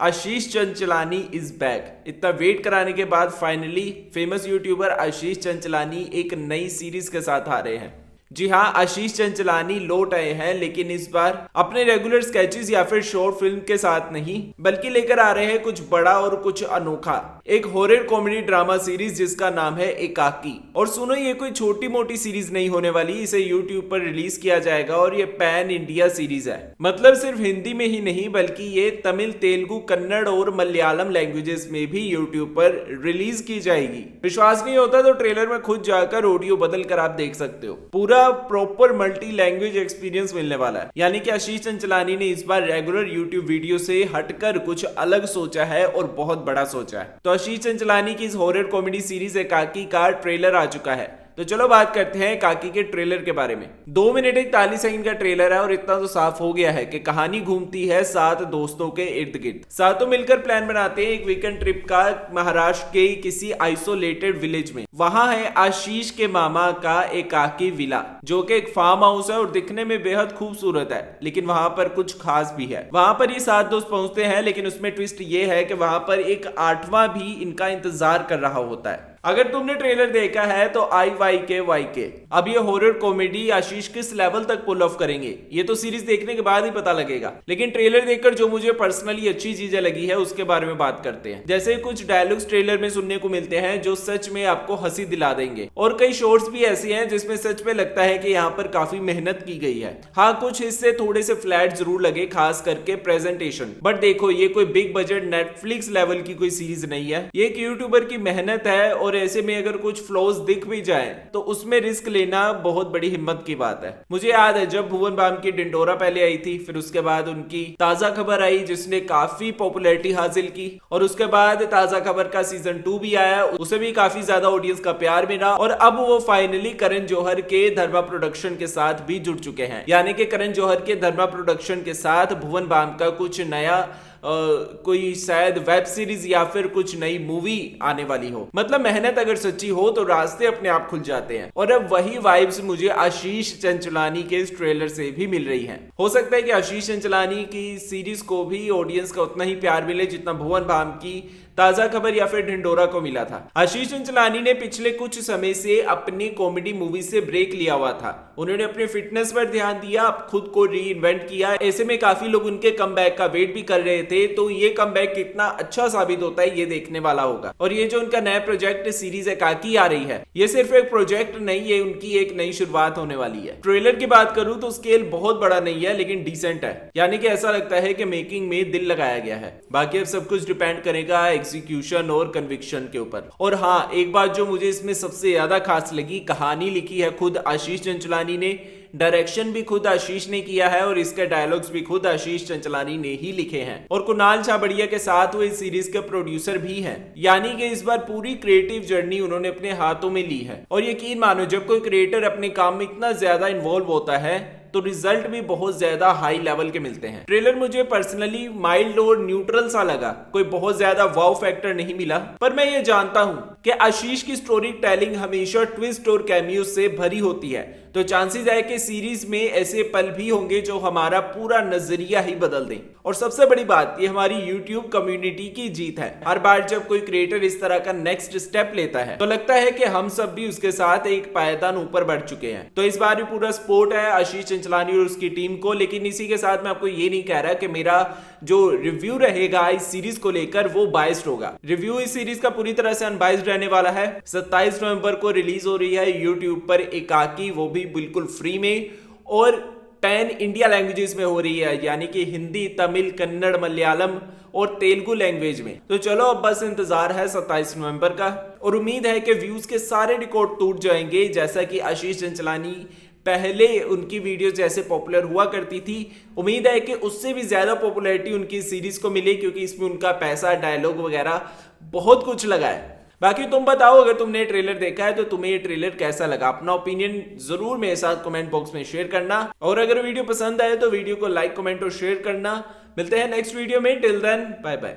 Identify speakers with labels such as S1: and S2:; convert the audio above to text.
S1: Ashish Chanchlani is back. इतना wait कराने के बाद फाइनली फेमस यूट्यूबर आशीष चंचलानी एक नई सीरीज के साथ आ रहे हैं। जी हाँ, आशीष चंचलानी लौट आए हैं, लेकिन इस बार अपने रेगुलर स्केचेस या फिर शॉर्ट फिल्म के साथ नहीं, बल्कि लेकर आ रहे हैं कुछ बड़ा और कुछ अनोखा, एक हॉरर कॉमेडी ड्रामा सीरीज जिसका नाम है एकाकी। और सुनो, ये कोई छोटी मोटी सीरीज नहीं होने वाली, इसे यूट्यूब पर रिलीज किया जाएगा और ये पैन इंडिया सीरीज है। मतलब सिर्फ हिंदी में ही नहीं, बल्कि ये तमिल, तेलुगु, कन्नड़ और मलयालम लैंग्वेजेस में भी यूट्यूब पर रिलीज की जाएगी। विश्वास नहीं होता तो ट्रेलर में खुद जाकर ऑडियो बदल कर आप देख सकते हो। पूरा प्रॉपर मल्टी लैंग्वेज एक्सपीरियंस मिलने वाला है। यानी कि आशीष चंचलानी ने इस बार रेगुलर यूट्यूब वीडियो से हटकर कुछ अलग सोचा है और बहुत बड़ा सोचा है। तो आशीष चंचलानी की इस हॉरर कॉमेडी सीरीज एकाकी का ट्रेलर आ चुका है। तो चलो बात करते हैं एकाकी के ट्रेलर के बारे में। 2 मिनट 41 सेकंड का ट्रेलर है और इतना तो साफ हो गया है कि कहानी घूमती है 7 दोस्तों के इर्द गिर्द। सातों मिलकर प्लान बनाते हैं एक वीकेंड ट्रिप का महाराष्ट्र के किसी आइसोलेटेड विलेज में। वहां है आशीष के मामा का एकाकी विला, जो कि एक फार्म हाउस है और दिखने में बेहद खूबसूरत है, लेकिन वहां पर कुछ खास भी है। वहां पर ये 7 दोस्त पहुंचते हैं, लेकिन उसमें ट्विस्ट ये है कि वहां पर एक 8वां भी इनका इंतजार कर रहा होता है। अगर तुमने ट्रेलर देखा है तो IYK अब ये हॉरर कॉमेडी आशीष किस लेवल तक पुल ऑफ करेंगे ये तो सीरीज देखने के बाद ही पता लगेगा। लेकिन ट्रेलर देखकर जो मुझे पर्सनली अच्छी चीजें लगी है उसके बारे में बात करते हैं। जैसे कुछ डायलॉग्स ट्रेलर में सुनने को मिलते हैं जो सच में आपको हंसी दिला देंगे, और कई शॉर्ट्स भी ऐसे हैं जिसमें सच में लगता है कि यहाँ पर काफी मेहनत की गई है। हाँ, कुछ हिस्से थोड़े से फ्लैट जरूर लगे, खास करके प्रेजेंटेशन। बट देखो, ये कोई बिग बजट नेटफ्लिक्स लेवल की कोई सीरीज नहीं है, ये एक यूट्यूबर की मेहनत है। और ऐसे में अगर कुछ फ्लॉज दिख भी जाए तो उसमें रिस्क लेना बहुत बड़ी हिम्मत की बात है। मुझे याद है जब भुवन बाम की ढिंढोरा पहले आई थी, फिर उसके बाद उनकी ताजा खबर आई जिसने काफी पॉपुलैरिटी हासिल की, और उसके बाद ताजा खबर का सीजन 2 भी आया, उसे भी काफी ज्यादा ऑडियंस का प्यार मिला। और अब वो फाइनली करण जौहर के धर्मा प्रोडक्शन के साथ भी जुड़ चुके हैं। यानी कि करण जौहर के धर्मा प्रोडक्शन के साथ भुवन बाम का कुछ नया कोई शायद वेब सीरीज या फिर कुछ नई मूवी आने वाली हो। मतलब मेहनत अगर सच्ची हो तो रास्ते अपने आप खुल जाते हैं। और अब वही वाइब्स मुझे आशीष चंचलानी के इस ट्रेलर से भी मिल रही हैं। हो सकता है कि आशीष चंचलानी की सीरीज को भी ऑडियंस का उतना ही प्यार मिले जितना भुवन बाम की ताजा खबर या फिर ढिंढोरा को मिला था। आशीष चंचलानी ने पिछले कुछ समय से अपनी कॉमेडी मूवी से ब्रेक लिया हुआ था। उन्होंने अपने फिटनेस पर ध्यान दिया, खुद को री इन्वेंट किया। ऐसे में काफी लोग उनके कमबैक का वेट भी कर रहे थे, तो ये कमबैक कितना अच्छा साबित होता है ये देखने वाला होगा। और ये जो उनका नया प्रोजेक्ट सीरीज एकाकी आ रही है, ये सिर्फ एक प्रोजेक्ट नहीं, ये उनकी एक नई शुरुआत होने वाली है। ट्रेलर की बात करूं तो स्केल बहुत बड़ा नहीं है, लेकिन डिसेंट है। यानी कि ऐसा लगता है कि मेकिंग में दिल लगाया गया है। बाकी अब सब कुछ डिपेंड करेगा एग्जीक्यूशन और कन्विक्शन के ऊपर। और हाँ, एक बात जो मुझे इसमें सबसे ज्यादा खास लगी, कहानी लिखी है खुद आशीष चंचलानी ने, डायरेक्शन भी खुद आशीष ने किया है और इसके डायलॉग्स भी खुद आशीष चंचलानी ने ही लिखे हैं। और कुणाल छाबड़िया के साथ वो इस सीरीज के प्रोड्यूसर भी हैं। यानी कि इस बार पूरी क्रिएटिव जर्नी उन्होंने अपने हाथों में ली है। और यकीन मानो, जब कोई क्रिएटर अपने काम में इतना ज्यादा इन्वॉल्व होता है तो रिजल्ट भी बहुत ज्यादा हाई लेवल के मिलते हैं। ट्रेलर मुझे पर्सनली माइल्ड और न्यूट्रल सा लगा, कोई बहुत ज्यादा वाव फैक्टर नहीं मिला। पर मैं ये जानता हूं कि आशीष की स्टोरी टेलिंग हमेशा ट्विस्ट और कैमियो से भरी होती है, तो चांसेस है कि सीरीज में ऐसे पल भी होंगे जो हमारा पूरा नजरिया ही बदल दें। और सबसे बड़ी बात, ये हमारी यूट्यूब कम्युनिटी की जीत है। हर बार जब कोई क्रिएटर इस तरह का नेक्स्ट स्टेप लेता है तो लगता है कि हम सब भी उसके साथ एक पायदान ऊपर बढ़ चुके हैं। तो इस बार भी पूरा सपोर्ट है आशीष चंचलानी और उसकी टीम को। लेकिन इसी के साथ मैं आपको ये नहीं कह रहा कि मेरा जो रिव्यू रहेगा इस सीरीज को लेकर वो बाइस्ड होगा। रिव्यू इस सीरीज का पूरी तरह से अनबाइस्ड रहने वाला है। 27 नवंबर को रिलीज हो रही है यूट्यूब पर एकाकी, वो भी बिल्कुल फ्री में, और पैन इंडिया लैंग्वेजेस में हो रही है, यानी कि हिंदी, तमिल, कन्नड़, मलयालम और तेलुगु लैंग्वेज में। तो चलो अब बस इंतजार है 27 नवंबर का, और उम्मीद है कि व्यूज के सारे रिकॉर्ड टूट जाएंगे। जैसा कि आशीष चंचलानी पहले उनकी वीडियो जैसे पॉपुलर हुआ करती थी, उम्मीद है कि उससे भी ज्यादा पॉपुलैरिटी उनकी सीरीज को मिले, क्योंकि इसमें उनका पैसा, डायलॉग वगैरह बहुत कुछ लगा है। बाकी तुम बताओ, अगर तुमने ट्रेलर देखा है तो तुम्हें ये ट्रेलर कैसा लगा? अपना ओपिनियन जरूर मेरे साथ कमेंट बॉक्स में शेयर करना, और अगर वीडियो पसंद आए तो वीडियो को लाइक, कमेंट और शेयर करना। मिलते हैं नेक्स्ट वीडियो में, टिल देन बाय बाय।